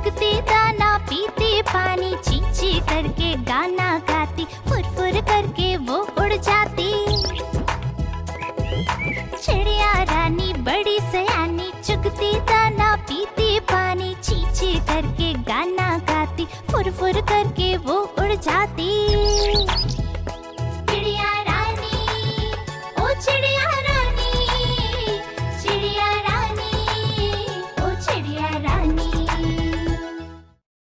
चुगती दाना पीती पानी, ची ची करके गाना गाती, फुर फुर करके वो उड़ जाती। चिड़िया रानी बड़ी सयानी, चुगती दाना पीती पानी, ची ची करके गाना गाती, फुर फुर करके वो उड़ जाती।